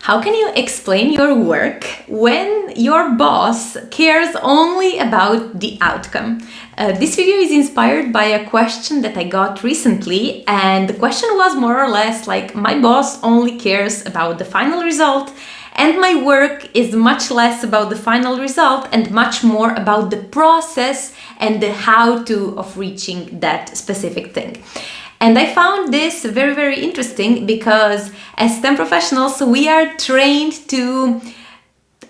How can you explain your work when your boss cares only about the outcome? This video is inspired by a question that I got recently, and the question was more or less like, my boss only cares about the final result, and my work is much less about the final result and much more about the process and the how-to of reaching that specific thing. And I found this very, very interesting because as STEM professionals, we are trained to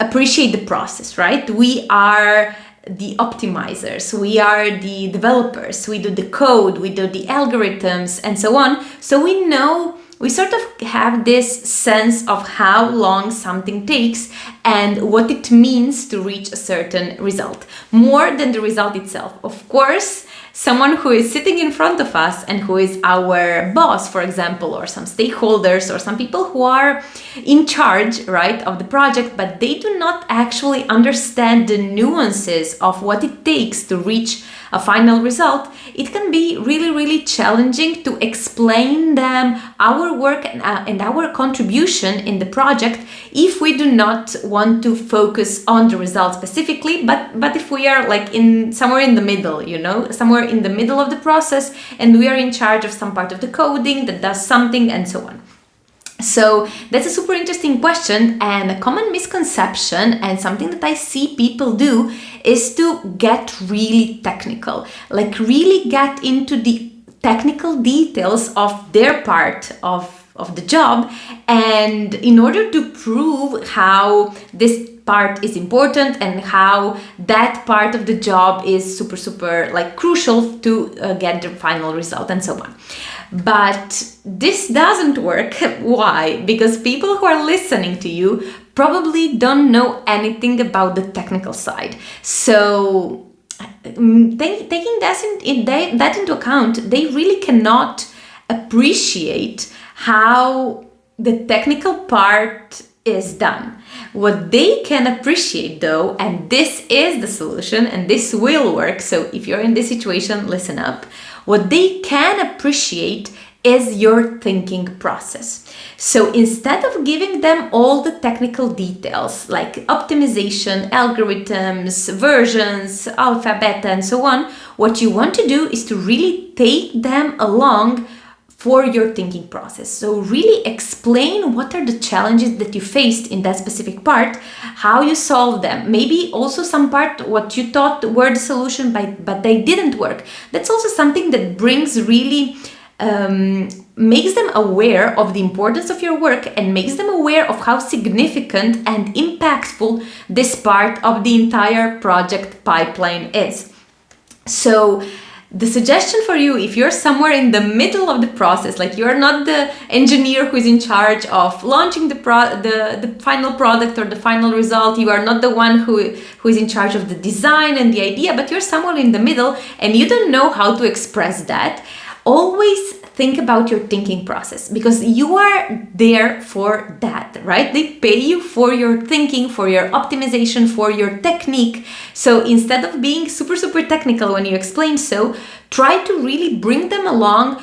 appreciate the process, right? We are the optimizers, we are the developers, we do the code, we do the algorithms and so on. So we know, we sort of have this sense of how long something takes and what it means to reach a certain result, more than the result itself. Of course, someone who is sitting in front of us and who is our boss, for example, or some stakeholders or some people who are in charge, right, of the project, but they do not actually understand the nuances of what it takes to reach a final result. It can be really, really challenging to explain them our work and our contribution in the project if we do not want to focus on the result specifically, but if we are like in somewhere in the middle, somewhere in the middle of the process, and we are in charge of some part of the coding that does something and so on. So that's a super interesting question, and a common misconception and something that I see people do is to get really technical, like really get into the technical details of their part of the job, and in order to prove how this part is important and how that part of the job is super like crucial to get the final result and so on. But this doesn't work. Why? Because people who are listening to you probably don't know anything about the technical side. So taking that into account, they really cannot appreciate how the technical part is done. What they can appreciate though, and this is the solution and this will work, so if you're in this situation, listen up. What they can appreciate is your thinking process. So instead of giving them all the technical details like optimization, algorithms, versions, alpha, beta, and so on, what you want to do is to really take them along for your thinking process. So really explain what are the challenges that you faced in that specific part, how you solve them. Maybe also some part what you thought were the solution, but they didn't work. That's also something that brings really, makes them aware of the importance of your work and makes them aware of how significant and impactful this part of the entire project pipeline is. So the suggestion for you, if you're somewhere in the middle of the process, like you're not the engineer who is in charge of launching the final product or the final result, you are not the one who is in charge of the design and the idea, but you're somewhere in the middle and you don't know how to express that, always think about your thinking process, because you are there for that, right? They pay you for your thinking, for your optimization, for your technique. So instead of being super technical when you explain, so try to really bring them along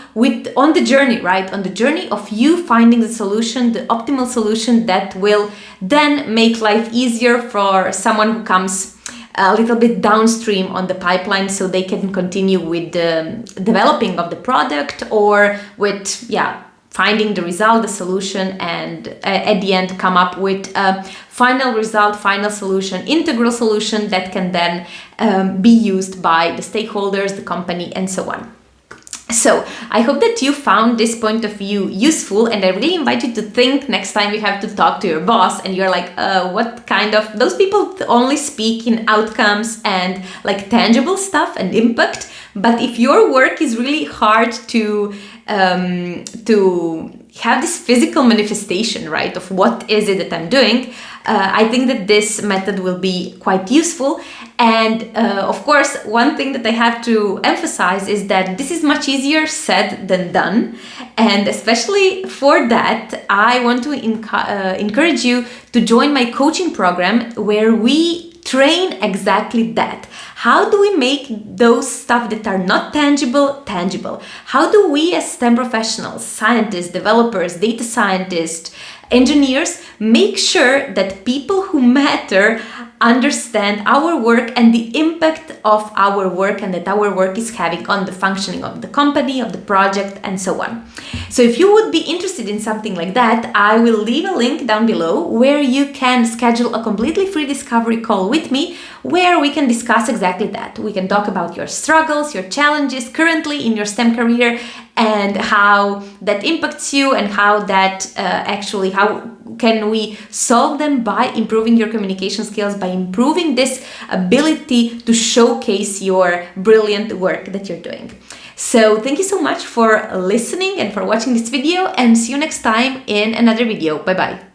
on the journey, right? On the journey of you finding the solution, the optimal solution that will then make life easier for someone who comes a little bit downstream on the pipeline, so they can continue with the developing of the product or with finding the result, the solution, and at the end come up with a final result, final solution, integral solution that can then be used by the stakeholders, the company, and so on. So I hope that you found this point of view useful, and I really invite you to think next time you have to talk to your boss and you're like, what kind of, those people only speak in outcomes and like tangible stuff and impact. But if your work is really hard to have this physical manifestation, right, of what is it that I'm doing, I think that this method will be quite useful. And of course, one thing that I have to emphasize is that this is much easier said than done. And especially for that, I want to encourage you to join my coaching program, where we train exactly that. How do we make those stuff that are not tangible, tangible? How do we as STEM professionals, scientists, developers, data scientists, engineers make sure that people who matter understand our work and the impact of our work and that our work is having on the functioning of the company, of the project, and so on. So if you would be interested in something like that, I will leave a link down below where you can schedule a completely free discovery call with me where we can discuss exactly that. We can talk about your struggles, your challenges currently in your STEM career and how that impacts you and how that how can we solve them by improving your communication skills, by improving this ability to showcase your brilliant work that you're doing. So thank you so much for listening and for watching this video, and see you next time in another video. Bye bye.